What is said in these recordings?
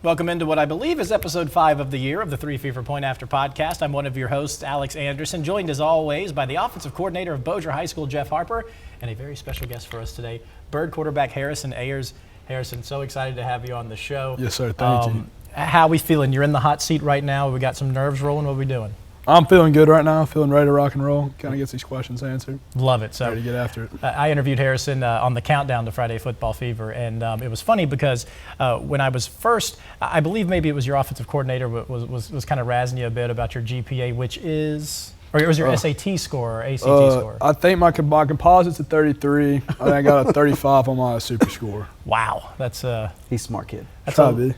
Welcome into what I believe is episode 5 of the year of the 3 Fever Point After podcast. I'm one of your hosts, Alex Anderson, joined as always by the offensive coordinator of Bossier High School, Jeff Harper, and a very special guest for us today, Bird quarterback Harrison Ayers. Harrison, so excited to have you on the show. Yes, sir. Thank you. How are we feeling? You're in the hot seat right now. We got some nerves rolling. What are we doing? I'm feeling good right now. Feeling ready to rock and roll. Kind of gets these questions answered. Love it. So ready to get after it. I interviewed Harrison on the countdown to Friday Football Fever, and it was funny because when I was first, I believe maybe it was your offensive coordinator was kind of razzing you a bit about your GPA, which is, or it was your SAT score or ACT score? I think my composite's a 33. I think I got a 35 on my super score. Wow, that's he's a smart kid. That's a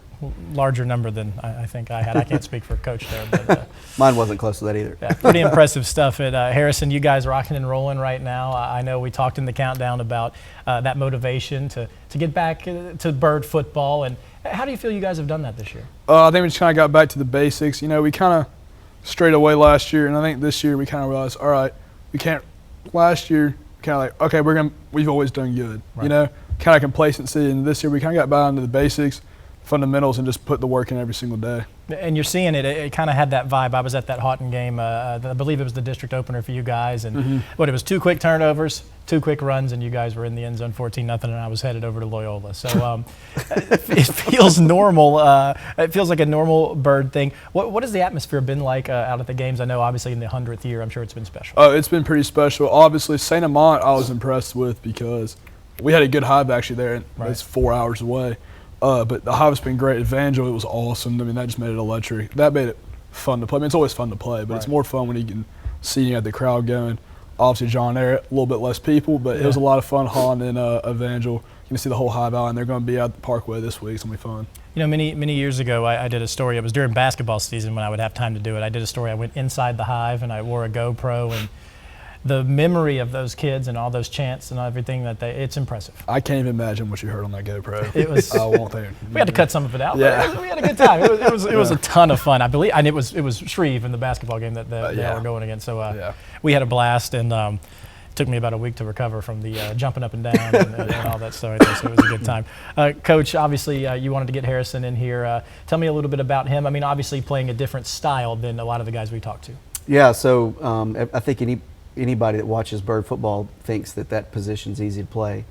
larger number than I think I had. I can't speak for Coach there, but mine wasn't close to that either. Yeah, pretty impressive stuff. At Harrison, you guys rocking and rolling right now. I know we talked in the countdown about that motivation to get back to Bird football. And how do you feel you guys have done that this year? I think we just kind of got back to the basics. You know, we kind of strayed away last year, and I think this year we kind of realized, all right, we can't. Last year, kind of like, okay, we've always done good. Right. You know, kind of complacency, and this year we kind of got back into the basics, fundamentals, and just put the work in every single day. And you're seeing it. It kind of had that vibe. I was at that Houghton game. I believe it was the district opener for you guys. And it was 2 quick turnovers, 2 quick runs, and you guys were in the end zone 14-0, and I was headed over to Loyola. So it feels normal. It feels like a normal Bird thing. What has the atmosphere been like out at the games? I know obviously in the 100th year, I'm sure it's been special. It's been pretty special. Obviously, St. Amant I was impressed with because we had a good hive actually there, and it's 4 hours away. But the hive's been great. Evangel, it was awesome. I mean, that just made it electric. That made it fun to play. I mean, it's always fun to play, but it's more fun when you can see you got the crowd going. Obviously, John Ehret, a little bit less people, but it was a lot of fun hauling in Evangel. You can see the whole hive out, and they're going to be at the Parkway this week. It's going to be fun. You know, many years ago, I did a story. It was during basketball season when I would have time to do it. I did a story. I went inside the hive, and I wore a GoPro, and the memory of those kids and all those chants and everything it's impressive. I can't even imagine what you heard on that GoPro. It was. I won't think. We had to cut some of it out. Yeah. We had a good time. It was a ton of fun. I believe, and it was Shreve in the basketball game that they were going against. So we had a blast, and it took me about a week to recover from the jumping up and down and all that stuff. So it was a good time. Coach, obviously you wanted to get Harrison in here. Tell me a little bit about him. I mean, obviously playing a different style than a lot of the guys we talked to. Yeah. So I think anybody that watches Bird football thinks that position's easy to play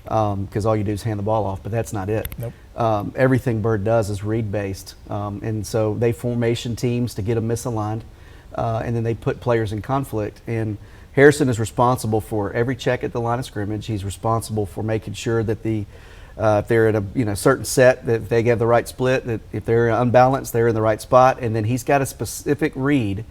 because all you do is hand the ball off, but that's not it. Nope. Everything Bird does is read-based, and so they formation teams to get them misaligned, and then they put players in conflict. And Harrison is responsible for every check at the line of scrimmage. He's responsible for making sure that if they're in a certain set, that they have the right split, that if they're unbalanced, they're in the right spot, and then he's got a specific read,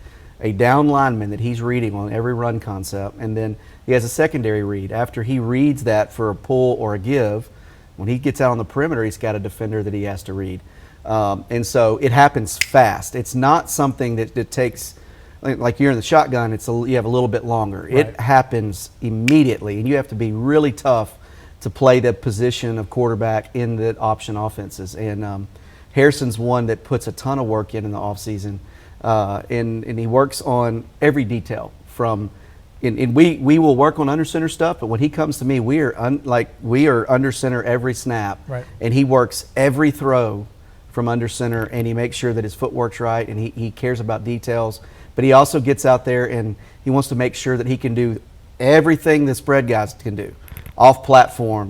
a down lineman that he's reading on every run concept, and then he has a secondary read. After he reads that for a pull or a give, when he gets out on the perimeter, he's got a defender that he has to read. And so it happens fast. It's not something that takes, like you're in the shotgun, you have a little bit longer. Right. It happens immediately, and you have to be really tough to play the position of quarterback in the option offenses. And Harrison's one that puts a ton of work in the offseason. And he works on every detail and we will work on under center stuff, but when he comes to me, we are under center every snap, right. And he works every throw from under center, and he makes sure that his footwork's right, and he cares about details, but he also gets out there and he wants to make sure that he can do everything the spread guys can do, off platform,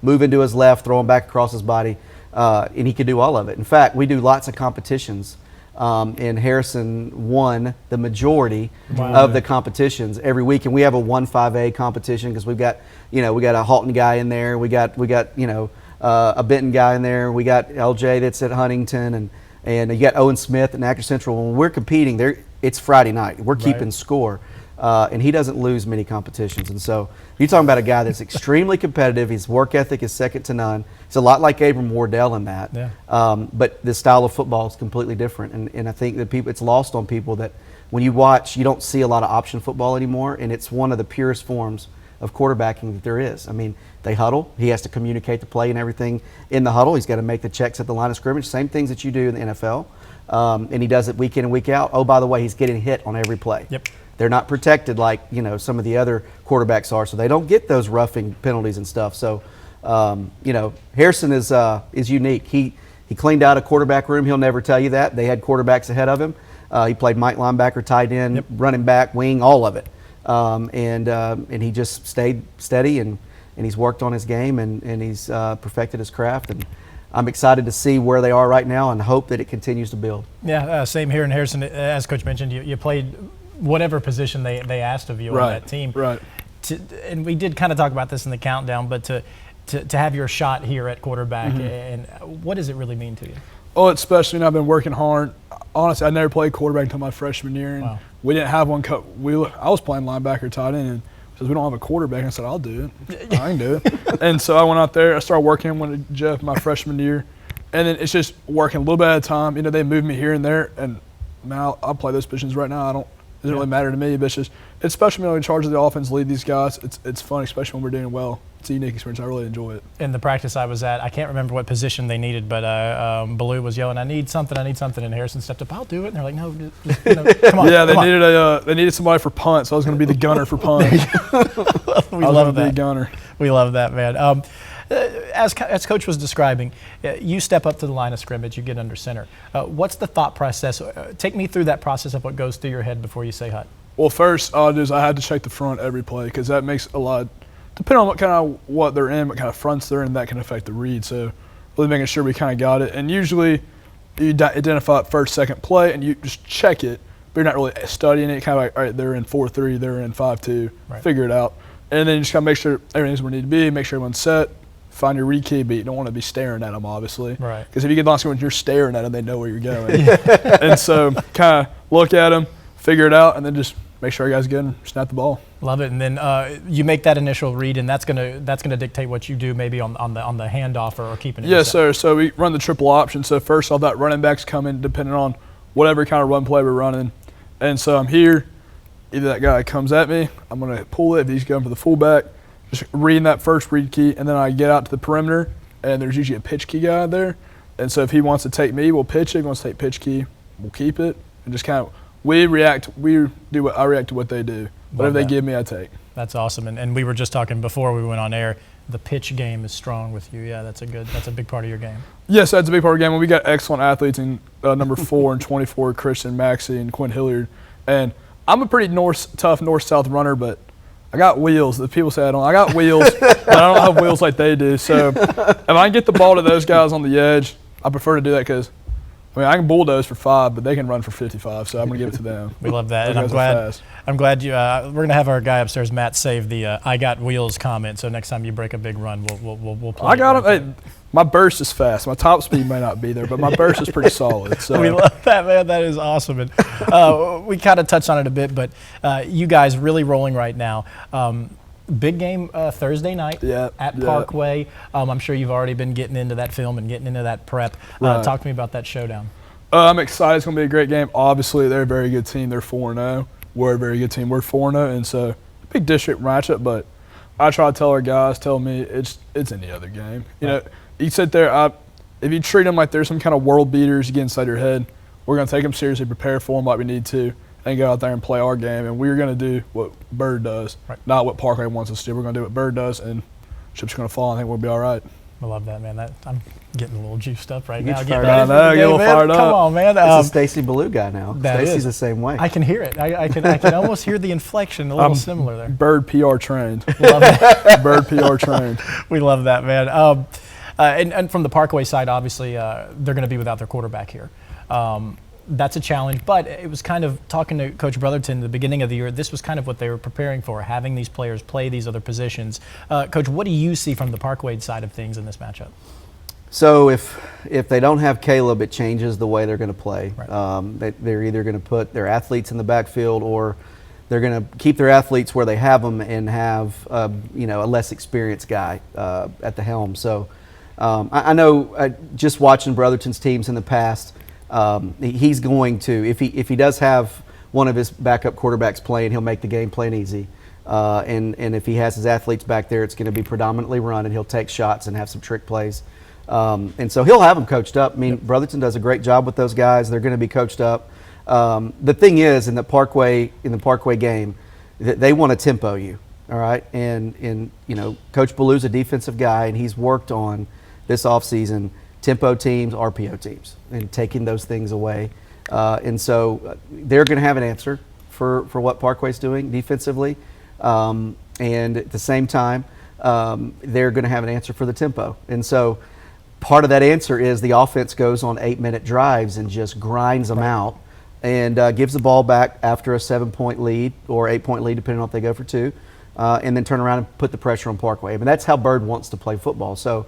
move into his left, throw him back across his body, and he can do all of it. In fact, we do lots of competitions. And Harrison won the majority of the competitions every week, and we have a 1-5A competition because we got a Halton guy in there, we got a Benton guy in there, we got LJ that's at Huntington, and you got Owen Smith at Actor Central. When we're competing, it's Friday night. We're keeping score. And he doesn't lose many competitions. And so you're talking about a guy that's extremely competitive. His work ethic is second to none. It's a lot like Abram Wardell in that. Yeah. But the style of football is completely different. And I think that it's lost on people that when you watch, you don't see a lot of option football anymore. And it's one of the purest forms of quarterbacking that there is. I mean, they huddle. He has to communicate the play and everything in the huddle. He's got to make the checks at the line of scrimmage. Same things that you do in the NFL. And he does it week in and week out. Oh, by the way, he's getting hit on every play. Yep. They're not protected like some of the other quarterbacks are, so they don't get those roughing penalties and stuff. So Harrison is unique. He He cleaned out a quarterback room. He'll never tell you that. They had quarterbacks ahead of him. He played Mike linebacker, tight end, running back, wing, all of it. And he just stayed steady and he's worked on his game and he's perfected his craft. And I'm excited to see where they are right now and hope that it continues to build. Yeah, same here in Harrison. As Coach mentioned, you played whatever position they asked of you on that team. Right. And we did kind of talk about this in the countdown, but to have your shot here at quarterback, and what does it really mean to you? Oh, especially when I've been working hard. Honestly, I never played quarterback until my freshman year, and we didn't have one. I was playing linebacker, tight end, and because we don't have a quarterback, and I said, I'll do it. I can do it. And so I went out there. I started working with Jeff my freshman year, and then it's just working a little bit at a time. You know, they moved me here and there, and now I'll play those positions right now. It doesn't really matter to me, but it's especially when I'm in charge of the offense, lead these guys. It's fun, especially when we're doing well. It's a unique experience. I really enjoy it. In the practice I was at, I can't remember what position they needed, but Baloo was yelling, I need something, and Harrison stepped up, I'll do it. And they're like, no, just, come on. Yeah, they needed somebody for punt, so I was going to be the gunner for punt. We love that. Be a gunner. We love that, man. As Coach was describing, you step up to the line of scrimmage, you get under center. What's the thought process? Take me through that process of what goes through your head before you say hut. Well, first, I had to check the front every play because that makes a lot. Depending on what they're in, what kind of fronts they're in, that can affect the read. So really making sure we kind of got it. And usually you identify it first, second play, and you just check it, but you're not really studying it. Kind of like, all right, they're in 4-3, they're in 5-2, figure it out. And then you just kind of make sure everything's where it needs to be, make sure everyone's set, find your read key, but you don't want to be staring at them, obviously. Right. Because if you get lost when you're staring at them, they know where you're going. And so kind of look at them, figure it out, and then just make sure you guys get and snap the ball. Love it. And then you make that initial read, and that's gonna dictate what you do maybe on the handoff or keeping it. Yes, sir. So we run the triple option. So first all that running backs come in depending on whatever kind of run play we're running. And so I'm here. Either that guy comes at me, I'm going to pull it. If he's going for the fullback, just reading that first read key, and then I get out to the perimeter, and there's usually a pitch key guy there. And so if he wants to take me, we'll pitch it. If he wants to take pitch key, we'll keep it. And just kind of I react to what they do. Whatever they give me, I take. That's awesome. And we were just talking before we went on air, the pitch game is strong with you. Yeah, that's a big part of your game. Yes, that's a big part of the game. We got excellent athletes in number 4 and 24, Christian Maxey and Quinn Hilliard. And I'm a pretty tough north-south runner, but I got wheels. The people say I don't. I got wheels, but I don't have wheels like they do. So if I can get the ball to those guys on the edge, I prefer to do that because I can bulldoze for 5, but they can run for 55, so I'm going to give it to them. We love that, and I'm glad you. We're going to have our guy upstairs, Matt, save the "I got wheels" comment. So next time you break a big run, we'll play. I got him. Hey, my burst is fast. My top speed may not be there, but my burst is pretty solid. So we love that, man. That is awesome. And we kind of touched on it a bit, but you guys really rolling right now. Big game Thursday night at Parkway. I'm sure you've already been getting into that film and getting into that prep. Talk to me about that showdown. I'm excited. It's going to be a great game. Obviously, they're a very good team. They're 4-0. We're a very good team. We're 4-0, and so big district matchup. But I try to tell our guys, tell me it's any other game. You know, you sit there. If you treat them like they're some kind of world beaters, you get inside your head. We're going to take them seriously, prepare for them like we need to, and go out there and play our game. And we're going to do what Bird does, not what Parkway wants us to do. We're going to do what Bird does, and ship's going to fall. I think we'll be all right. I love that, man. I'm getting a little juiced up right now. Get a little fired up. Come on, man. It's a Stacy Ballou guy now. Stacy's the same way. I can hear it. I can almost hear the inflection, a little similar there. Bird PR trained. Love it. Bird PR trained. We love that, man. And from the Parkway side, obviously, they're going to be without their quarterback here. That's a challenge, but it was kind of talking to Coach Brotherton at the beginning of the year. This was kind of what they were preparing for, having these players play these other positions. Coach, what do you see from the Parkway side of things in this matchup? So if they don't have Caleb, it changes the way they're going to play. Right. They're either going to put their athletes in the backfield, or they're going to keep their athletes where they have them and have a less experienced guy at the helm. So I know just watching Brotherton's teams in the past. He's going to, if he does have one of his backup quarterbacks playing, he'll make the game plan easy. And if he has his athletes back there, it's going to be predominantly run, and he'll take shots and have some trick plays. And so he'll have them coached up. I mean, Brotherton does a great job with those guys. They're going to be coached up. The thing is, in the Parkway game, they want to tempo you, all right? And Coach Ballou's a defensive guy, and he's worked on this offseason tempo teams, RPO teams, and taking those things away. And so they're going to have an answer for what Parkway's doing defensively. And at the same time, they're going to have an answer for the tempo. And so part of that answer is the offense goes on 8-minute drives and just grinds them out and gives the ball back after a 7-point lead or 8-point lead, depending on if they go for 2, and then turn around and put the pressure on Parkway. I mean, that's how Bird wants to play football. So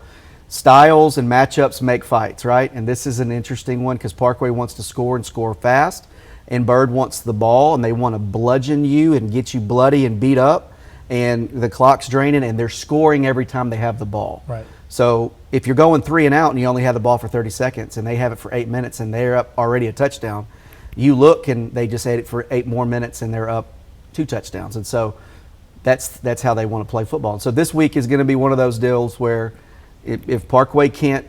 styles and matchups make fights, right? And this is an interesting one because Parkway wants to score and score fast, and Bird wants the ball, and they want to bludgeon you and get you bloody and beat up, and the clock's draining, and they're scoring every time they have the ball. Right. So if you're going 3 and out and you only have the ball for 30 seconds and they have it for 8 minutes and they're up already a touchdown, you look and they just had it for 8 more minutes and they're up 2 touchdowns. And so that's how they want to play football. So this week is going to be one of those deals where if Parkway can't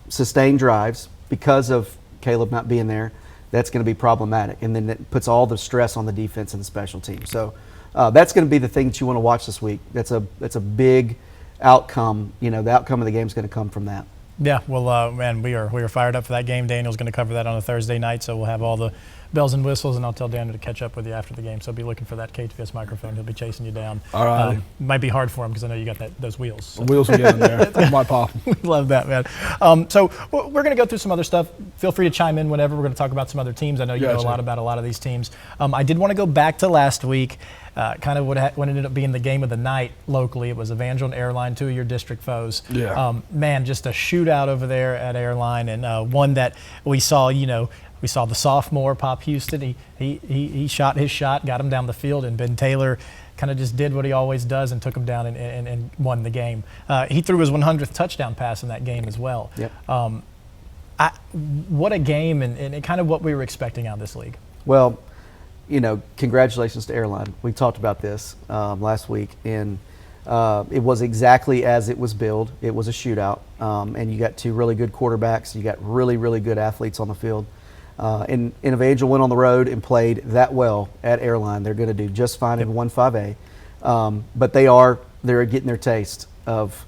sustain drives because of Caleb not being there, that's going to be problematic. And then it puts all the stress on the defense and the special team. So that's going to be the thing that you want to watch this week. That's a big outcome. You know, the outcome of the game is going to come from that. Yeah, well, man, we are fired up for that game. Daniel's going to cover that on a Thursday night, so we'll have all the bells and whistles, and I'll tell Daniel to catch up with you after the game. So be looking for that KTVS microphone. He'll be chasing you down. All right. Might be hard for him because I know you got those wheels. So. The wheels will get in there. I might pop 'em. We love that, man. So we're going to go through some other stuff. Feel free to chime in whenever. We're going to talk about some other teams. I know you know a lot about a lot of these teams. I did want to go back to last week. Kind of what ended up being the game of the night locally. It was Evangel and Airline, 2 of your district foes. Yeah. Man, just a shootout over there at Airline, and one that we saw. We saw the sophomore Pop Houston. He shot his shot, got him down the field, and Ben Taylor kind of just did what he always does and took him down and won the game. He threw his 100th touchdown pass in that game as well. Yep. What a game and kind of what we were expecting out of this league. Well, congratulations to Airline. We talked about this last week, and it was exactly as it was billed. It was a shootout, and you got 2 really good quarterbacks. You got really, really good athletes on the field. And Evangel went on the road and played that well at Airline. They're going to do just fine in 1-5A, but they're getting their taste of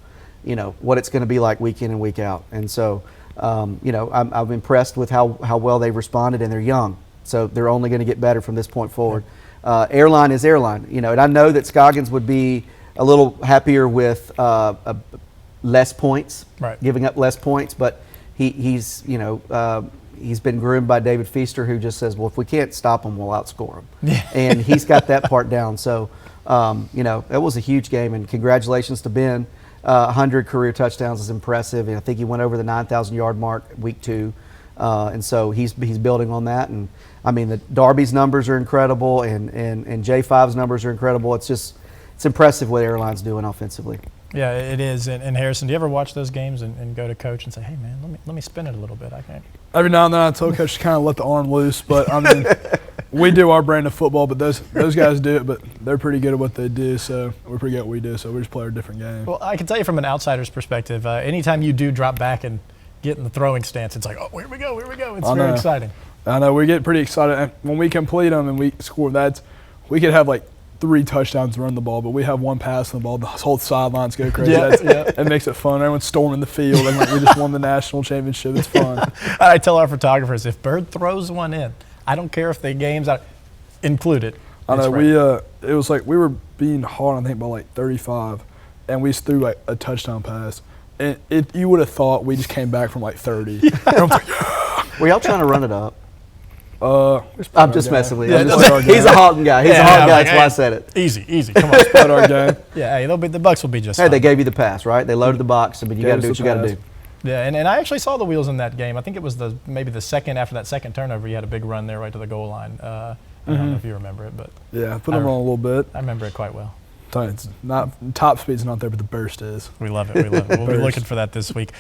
what it's going to be like week in and week out. And so I'm impressed with how well they've responded, and they're young. So they're only going to get better from this point forward. Airline is Airline, and I know that Scoggins would be a little happier with less points, right. Giving up less points, but he's been groomed by David Feaster, who just says, well, if we can't stop them, we'll outscore them. Yeah. And he's got that part down. So, that was a huge game, and congratulations to Ben. 100 career touchdowns is impressive, and I think he went over the 9,000-yard mark week 2. And so he's building on that. And I mean, the Darby's numbers are incredible, and J5's numbers are incredible. It's impressive what Airline's doing offensively. Yeah, it is. And Harrison, do you ever watch those games and go to coach and say, hey, man, let me spin it a little bit? I can't. Every now and then I tell coach to kind of let the arm loose, but I mean, we do our brand of football, but those guys do it, but they're pretty good at what they do, so we're pretty good at what we do, so we just play a different game. Well, I can tell you from an outsider's perspective, anytime you do drop back and get in the throwing stance, it's like, oh, here we go. It's very exciting. I know, we get pretty excited. And when we complete them and we score, we could have like 3 touchdowns to run the ball, but we have 1 pass on the ball. The whole sidelines go crazy. It makes it fun. Everyone's storming the field, and like we just won the national championship. It's fun. I tell our photographers, if Bird throws one in, I don't care if the game's out, include it. I know, it was like we were being hard, I think, by like 35, and we just threw like a touchdown pass. And you would have thought we just came back from like 30. And I was like, yeah. Were y'all trying to run it up? I'm just messing with you. He's a Houghton guy. He's a Houghton guy. That's why I said it. Easy. Come on. Split our game. Yeah, hey, the Bucks will be just Hey, fine. they gave you the pass, right? They loaded the box, but you got to do what you got to do. Yeah, and I actually saw the wheels in that game. I think it was maybe the second after that second turnover, you had a big run there right to the goal line. I don't know if you remember it, but yeah, put them on a little bit. I remember it quite well. It's not top speed's not there, but the burst is. We love it. We'll be looking for that this week.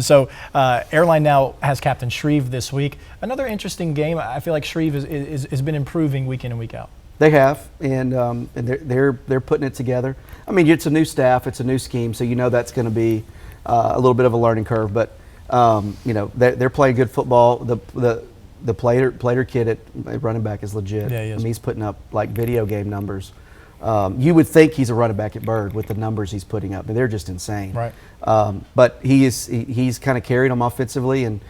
So Airline now has Captain Shreve this week. Another interesting game. I feel like Shreve has been improving week in and week out. They have, and they're putting it together. I mean, it's a new staff, it's a new scheme, so that's going to be a little bit of a learning curve. But they're playing good football. The Plater kid at running back is legit. Yeah, he is. I mean, he's putting up like video game numbers. You would think he's a running back at Bird with the numbers he's putting up, but they're just insane. Right. But he's kind of carried them offensively, and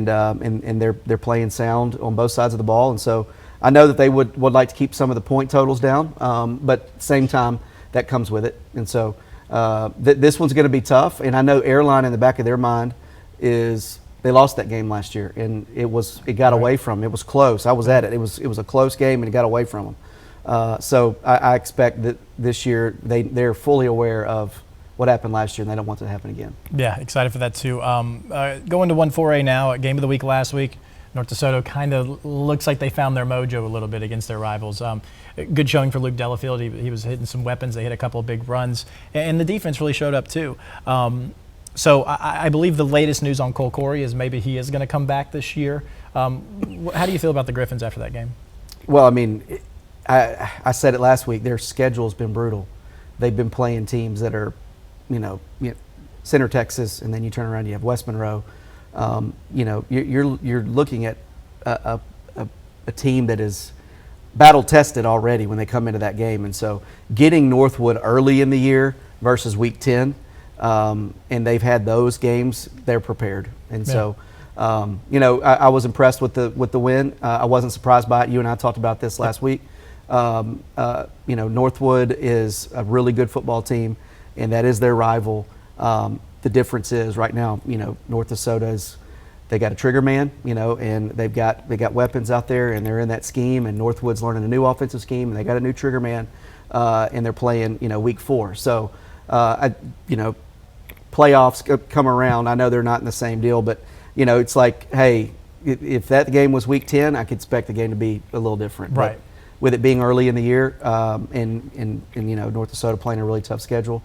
they're playing sound on both sides of the ball. And so I know that they would like to keep some of the point totals down, but at the same time that comes with it. And so this one's going to be tough. And I know Airline in the back of their mind is they lost that game last year, and it got away from them. It was close. I was at it. It was a close game, and it got away from them. So I expect that this year they're fully aware of what happened last year, and they don't want it to happen again. Yeah, excited for that too. Going to 1-4A now, game of the week last week. North DeSoto kind of looks like they found their mojo a little bit against their rivals. Good showing for Luke Delafield. He was hitting some weapons. They hit a couple of big runs, and the defense really showed up too. So I believe the latest news on Cole Corey is maybe he is going to come back this year. How do you feel about the Griffins after that game? Well, I mean, I said it last week. Their schedule's been brutal. They've been playing teams that are, Center Texas, and then you turn around, you have West Monroe. You're looking at a team that is battle tested already when they come into that game, and so getting Northwood early in the year versus week 10, and they've had those games, they're prepared, and so. I was impressed with the win. I wasn't surprised by it. You and I talked about this last week. Northwood is a really good football team, and that is their rival. The difference is right now, North DeSoto they got a trigger man, and they got weapons out there, and they're in that scheme. And Northwood's learning a new offensive scheme, and they got a new trigger man, and they're playing, week 4. So, playoffs come around. I know they're not in the same deal, but it's like, hey, if that game was week 10, I could expect the game to be a little different. Right. But with it being early in the year, and North DeSoto playing a really tough schedule,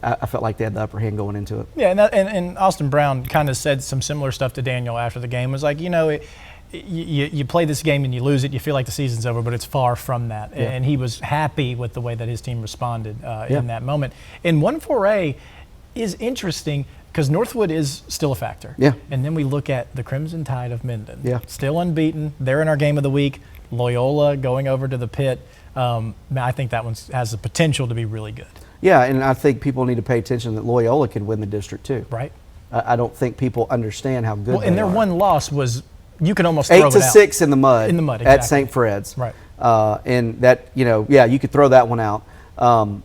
I felt like they had the upper hand going into it. Yeah, and Austin Brown kind of said some similar stuff to Daniel after the game. It was like, you play this game and you lose it, you feel like the season's over, but it's far from that. Yeah. And he was happy with the way that his team responded in that moment. And 1-4A is interesting because Northwood is still a factor. Yeah. And then we look at the Crimson Tide of Minden. Yeah. Still unbeaten. They're in our game of the week. Loyola going over to the pit. I think that one has the potential to be really good. Yeah, and I think people need to pay attention that Loyola could win the district too. Right. I don't think people understand how good Well, they and their are. one loss was you could almost throw it out. 8-6 in the mud. In the mud, at exactly. St. Fred's. Right. And that, you could throw that one out. And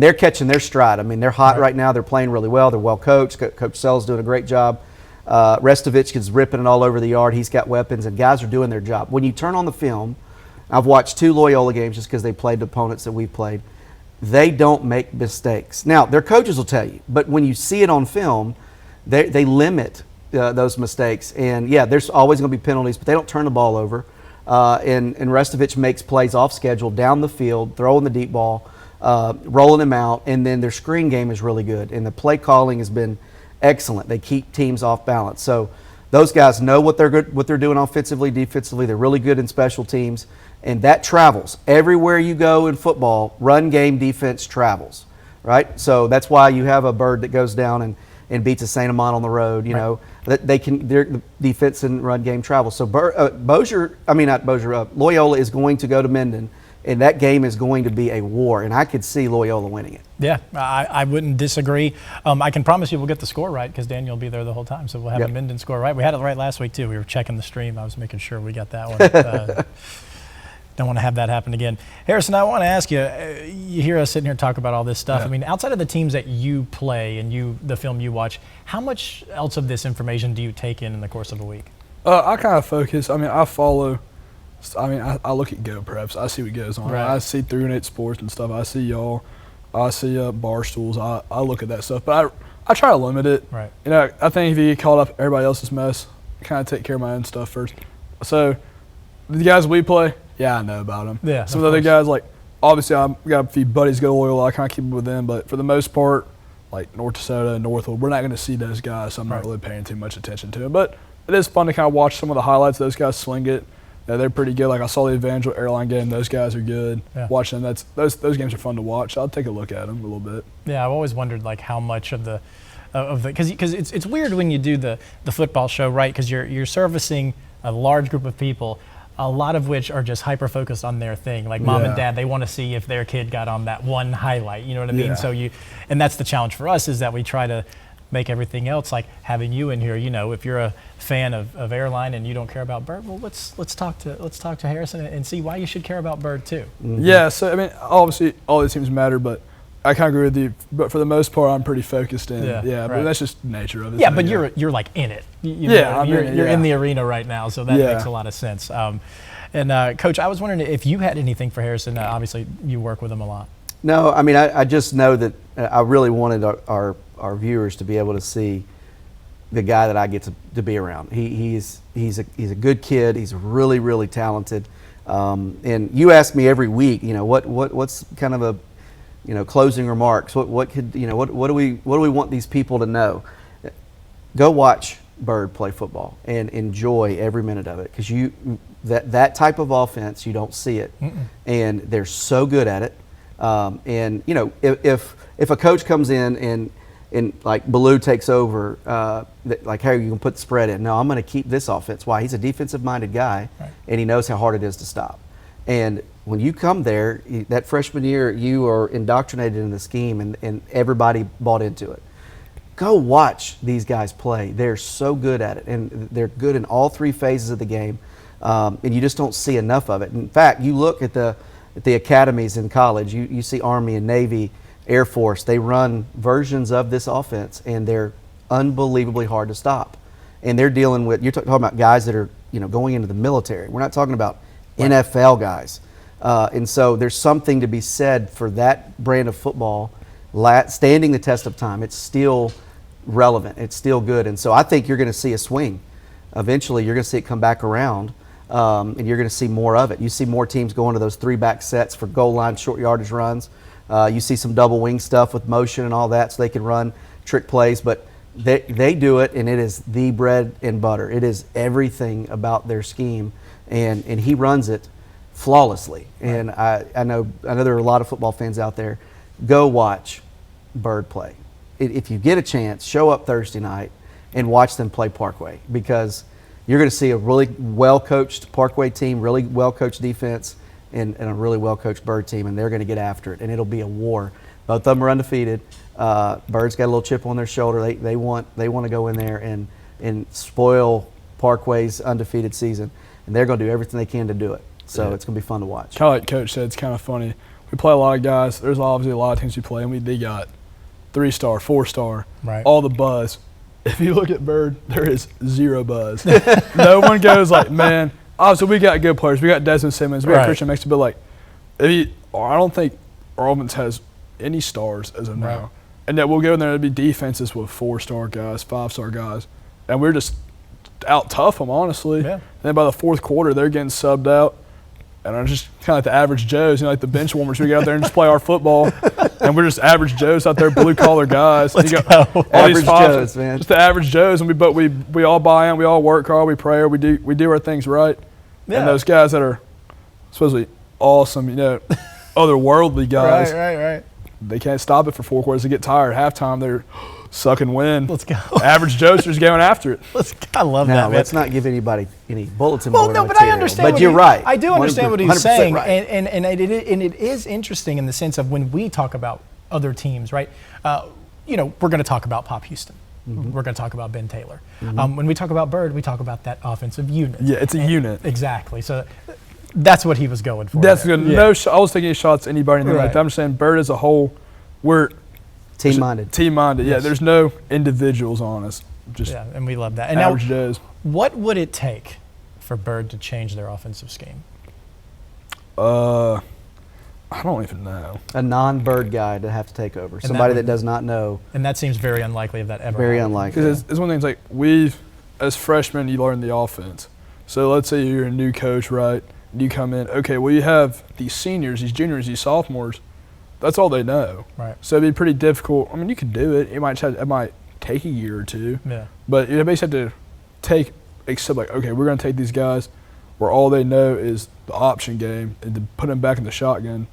they're catching their stride. I mean, they're hot right now. They're playing really well. They're well coached. Coach Sell's doing a great job. Restovich is ripping it all over the yard. He's got weapons, and guys are doing their job. When you turn on the film, I've watched 2 Loyola games just because they played the opponents that we've played. They don't make mistakes. Now, their coaches will tell you, but when you see it on film, they limit those mistakes. And, yeah, there's always going to be penalties, but they don't turn the ball over. And Restovich makes plays off schedule, down the field, throwing the deep ball, rolling them out, and then their screen game is really good. And the play calling has been excellent. They keep teams off balance. So those guys know what they're doing offensively, defensively. They're really good in special teams. And that travels. Everywhere you go in football, run game defense travels, right? So that's why you have a Bird that goes down and beats a St. Amant on the road, that their defense and run game travel. So Loyola is going to go to Minden, and that game is going to be a war, and I could see Loyola winning it. Yeah, I wouldn't disagree. I can promise you we'll get the score right because Daniel will be there the whole time, so we'll have the Minden score right. We had it right last week, too. We were checking the stream. I was making sure we got that one. Don't want to have that happen again. Harrison, I want to ask you, you hear us sitting here talk about all this stuff. Yeah. I mean, outside of the teams that you play and the film you watch, how much else of this information do you take in the course of a week? I kind of focus. I mean, I follow. I look at Go Preps. I see what goes on. Right. I see 3-8 Sports and stuff. I see y'all. I see Barstools. I look at that stuff. But I try to limit it. Right. I think if you get caught up everybody else's mess, I kind of take care of my own stuff first. So the guys we play, yeah, I know about them. Yeah, Some of of the other course. guys, like, obviously I've got a few buddies go to Loyola. I kind of keep up with them. But for the most part, like North DeSoto and Northwood, we're not going to see those guys, so I'm not really paying too much attention to it. But it is fun to kind of watch some of the highlights. Those guys sling it. Yeah, they're pretty good. Like I saw the Evangel Airline game. Those guys are good. Yeah. Watching them, those games are fun to watch. I'll take a look at them a little bit. Yeah, I've always wondered like how much of the because it's weird when you do the football show, right? Because you're servicing a large group of people. a lot of which are just hyper focused on their thing. Like mom and Yeah. dad, they want to see if their kid got on that one highlight. You know what I mean? Yeah. So and that's the challenge for us, is that we try to make everything else, like having you in here. You know, if you're a fan of airline and you don't care about Bird, well, let's talk to Harrison and see why you should care about Bird too. Yeah, so I mean, obviously all these teams matter, but I kind of agree with you. But for the most part, I'm pretty focused in. Yeah, but right. that's just nature of it. Yeah, So, but you're like in it. You Yeah, know, I'm you're, in it, you're in yeah. the arena right now, so that Yeah. makes a lot of sense. Coach, I was wondering if you had anything for Harrison. Obviously, you work with him a lot. No, I mean, I just know that I really wanted our viewers to be able to see the guy that I get to be around. He's a good kid. He's really, really talented. And you ask me every week, you know, what's kind of a, you know, closing remarks. What could, you know, what do we want these people to know? Go watch Bird play football and enjoy every minute of it, because that type of offense, you don't see it. And they're so good at it. And you know, if a coach comes in and like Ballou takes over, like, hey, you can put the spread in. No, I'm going to keep this offense. Why? He's a defensive-minded guy, Right. and he knows how hard it is to stop. And when you come there, that freshman year, you are indoctrinated in the scheme, and everybody bought into it. Go watch these guys play. They're so good at it, and they're good in all three phases of the game, and you just don't see enough of it. In fact, you look at the academies in college, you see Army and Navy, Air Force, they run versions of this offense, and they're unbelievably hard to stop. And they're dealing with, you're talking about guys that are, you know, going into the military. We're not talking about NFL guys. And so there's something to be said for that brand of football standing the test of time. It's still relevant. It's still good. And so I think you're going to see a swing. Eventually, you're going to see it come back around, and you're going to see more of it. You see more teams going to those 3-back sets for goal line, short yardage runs. You see some double wing stuff with motion and all that, so they can run trick plays. But they do it, and it is the bread and butter. It is everything about their scheme, and he runs it flawlessly. And I know there are a lot of football fans out there. Go watch Bird play. If you get a chance, show up Thursday night and watch them play Parkway, because you're going to see a really well-coached Parkway team, really well-coached defense, and a really well-coached Bird team, and they're going to get after it, and it'll be a war. Both of them are undefeated. Bird's got a little chip on their shoulder. They want to go in there and spoil Parkway's undefeated season, and they're going to do everything they can to do it. So it's going to be fun to watch. Kind of like Coach said, it's kind of funny. We play a lot of guys. There's obviously a lot of teams we play, and they got 3-star, 4-star, Right. all the buzz. If you look at Bird, there is zero buzz. No one goes like, man, obviously we got good players. We got Desmond Simmons. We got Right. Christian Mixon, but like, I don't think our offense has any stars as of Right. now. And that we'll go in there and be defenses with 4-star guys, 5-star guys. And we're just out tough them, honestly. Yeah. And then by the fourth quarter, they're getting subbed out. And I'm just kind of like the average Joes, you know, like the bench warmers. We get out there and just play our football, and we're just average Joes out there, blue collar guys. Let's You got go. all these Average five- Joes, man. Just the average Joes, and we all buy in, we all work hard, we pray, we do our things right. Yeah. And those guys that are supposedly awesome, you know, otherworldly guys, Right. they can't stop it for 4 quarters. They get tired. Halftime, they're suck and win. Let's go. Average Joes are just going after it. I love that, Now, man. let's not give anybody any bulletin Well, board no, but material. I understand. But what you're right. I do understand what he's 100% saying, right. and it is interesting in the sense of when we talk about other teams, right? You know, we're going to talk about Pop Houston. Mm-hmm. We're going to talk about Ben Taylor. When we talk about Bird, we talk about that offensive unit. Yeah, it's a unit. Exactly. So that's what he was going for. That's there. good. Yeah. No, I was taking any shots at anybody, anything like Right. that. I'm just saying, Bird as a whole, we're Team-minded. Team-minded. Yeah, Yes. there's no individuals on us. Just Yeah, and we love that. And average now, Joes. what would it take for Bird to change their offensive scheme? I don't even know. A non-Bird guy to have to take over. that Somebody would- that does not know. And that seems very unlikely of that ever. Very happening. unlikely. Because it's one of the things like as freshmen, you learn the offense. So let's say you're a new coach, right? You come in, okay, well, you have these seniors, these juniors, these sophomores. That's all they know. Right. So it'd be pretty difficult. I mean, you could do it. It might take a year or two. Yeah. But you basically have to accept, like, okay, we're going to take these guys where all they know is the option game, and to put them back in the shotgun,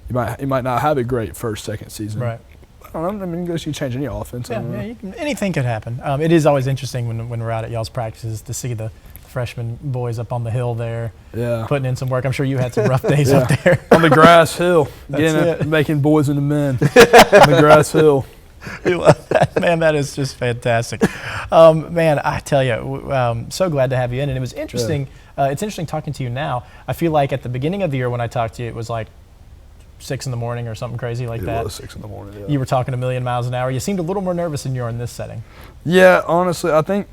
you might not have a great first, second season. Right. I don't know. I mean, you can change any offense. I don't know. Anything could happen. It is always interesting when we're out at y'all's practices to see the freshman boys up on the hill there, Yeah. putting in some work. I'm sure you had some rough days Yeah. up there. On the grass hill, it. making boys into men. On the grass hill. You love that, man. That is just fantastic. Man, I tell you, so glad to have you in. And it was interesting. It's interesting talking to you now. I feel like at the beginning of the year when I talked to you, it was like 6 in the morning or something crazy like that. It was 6 in the morning. Yeah. You were talking a million miles an hour. You seemed a little more nervous than you are in this setting. Yeah, honestly, I think.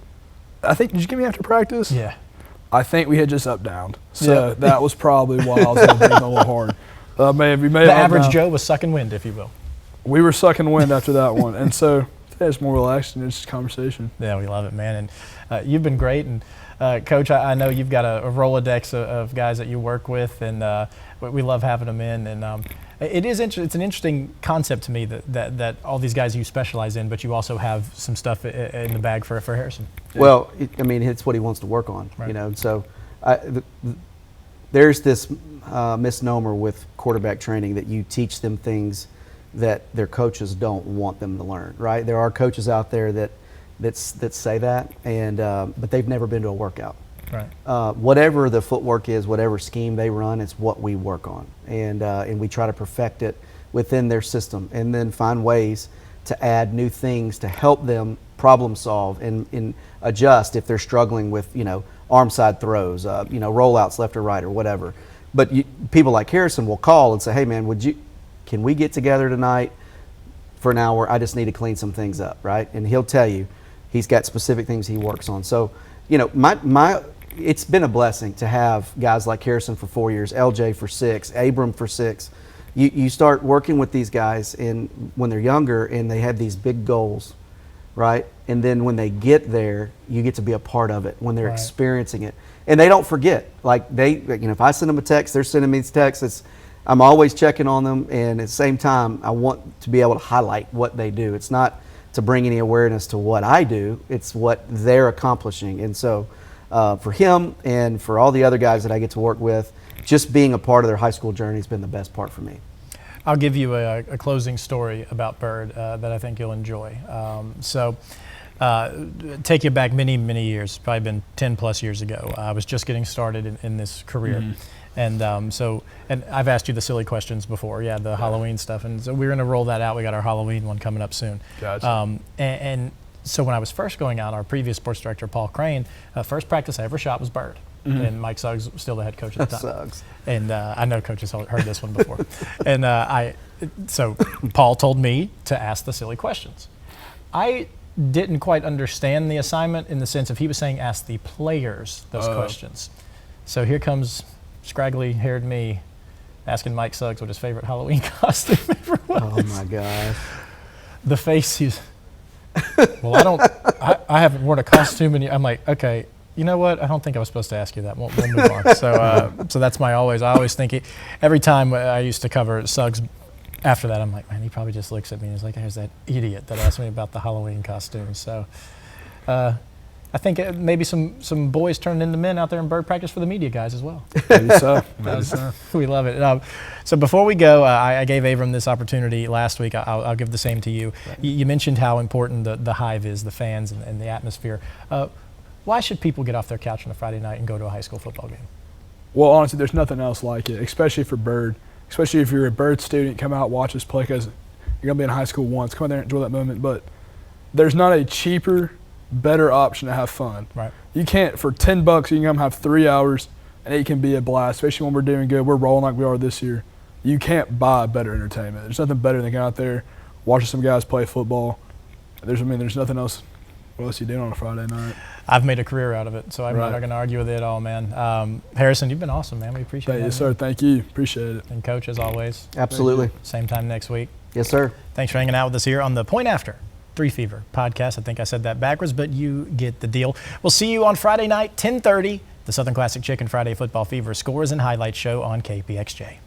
Did you get me after practice? Yeah. I think we had just up-downed. So that was probably why I was breathing a little hard. We may The have average up-downed. Joe was sucking wind, if you will. We were sucking wind after that one. And so it's more relaxed and it's just conversation. Yeah, we love it, man. And you've been great. And Coach, I know you've got a Rolodex of guys that you work with, and we love having them in. And it's an interesting concept to me that all these guys you specialize in, but you also have some stuff in the bag for Harrison. Well, it's what he wants to work on, Right. So there's this misnomer with quarterback training that you teach them things that their coaches don't want them to learn, right? There are coaches out there that say that, and but they've never been to a workout. Right. Whatever the footwork is, whatever scheme they run, it's what we work on, and we try to perfect it within their system, and then find ways to add new things to help them problem solve and adjust if they're struggling with arm side throws, rollouts left or right or whatever. But people like Harrison will call and say, "Hey man, can we get together tonight for an hour? I just need to clean some things up," right? And he'll tell you he's got specific things he works on. So it's been a blessing to have guys like Harrison for 4 years, LJ for 6, Abram for 6. You start working with these guys when they're younger and they have these big goals, right? And then when they get there, you get to be a part of it when they're Right. experiencing it. And they don't forget. Like if I send them a text, they're sending me these texts. I'm always checking on them, and at the same time, I want to be able to highlight what they do. It's not to bring any awareness to what I do, it's what they're accomplishing. And so for him and for all the other guys that I get to work with, just being a part of their high school journey has been the best part for me. I'll give you a closing story about Bird that I think you'll enjoy. Take you back many, many years, probably been 10 plus years ago. I was just getting started in this career. Mm-hmm. And I've asked you the silly questions before, the Halloween stuff. And so we're going to roll that out. We got our Halloween one coming up soon. Gotcha. So when I was first going out, our previous sports director, Paul Crane, first practice I ever shot was Bird. Mm-hmm. And Mike Suggs was still the head coach at the time. Suggs. And I know coaches heard this one before. So Paul told me to ask the silly questions. I didn't quite understand the assignment in the sense of he was saying ask the players those questions. So here comes scraggly haired me asking Mike Suggs what his favorite Halloween costume ever was. Oh my gosh. The face he's, well, I haven't worn a costume and I'm like, okay, you know what? I don't think I was supposed to ask you that. We'll move on. So that's I always think every time I used to cover Suggs, after that, I'm like, man, he probably just looks at me and he's like, there's that idiot that asked me about the Halloween costume. So I think maybe some boys turning into men out there in bird practice for the media guys as well. Maybe so. Maybe so. We love it. So before we go, I gave Abram this opportunity last week. I'll give the same to you. Right. You mentioned how important the hive is, the fans and the atmosphere. Why should people get off their couch on a Friday night and go to a high school football game? Well, honestly, there's nothing else like it, especially for Bird. Especially if you're a Bird student, come out, watch us play, because you're going to be in high school once. Come out there and enjoy that moment. But there's not a cheaper, better option to have fun. Right. You can't, for $10, you can come have 3 hours, and it can be a blast, especially when we're doing good. We're rolling like we are this year. You can't buy better entertainment. There's nothing better than going out there, watching some guys play football. There's nothing else. What else you doing on a Friday night? I've made a career out of it, so I'm Right. not going to argue with it at all, man. Harrison, you've been awesome, man. We appreciate it. Yes, sir. Thank you. Appreciate it. And Coach, as always, Absolutely. same time next week. Yes, sir. Thanks for hanging out with us here on the Point After 3 Fever podcast. I think I said that backwards, but you get the deal. We'll see you on Friday night, 10:30, the Southern Classic Chicken Friday Football Fever scores and highlights show on KPXJ.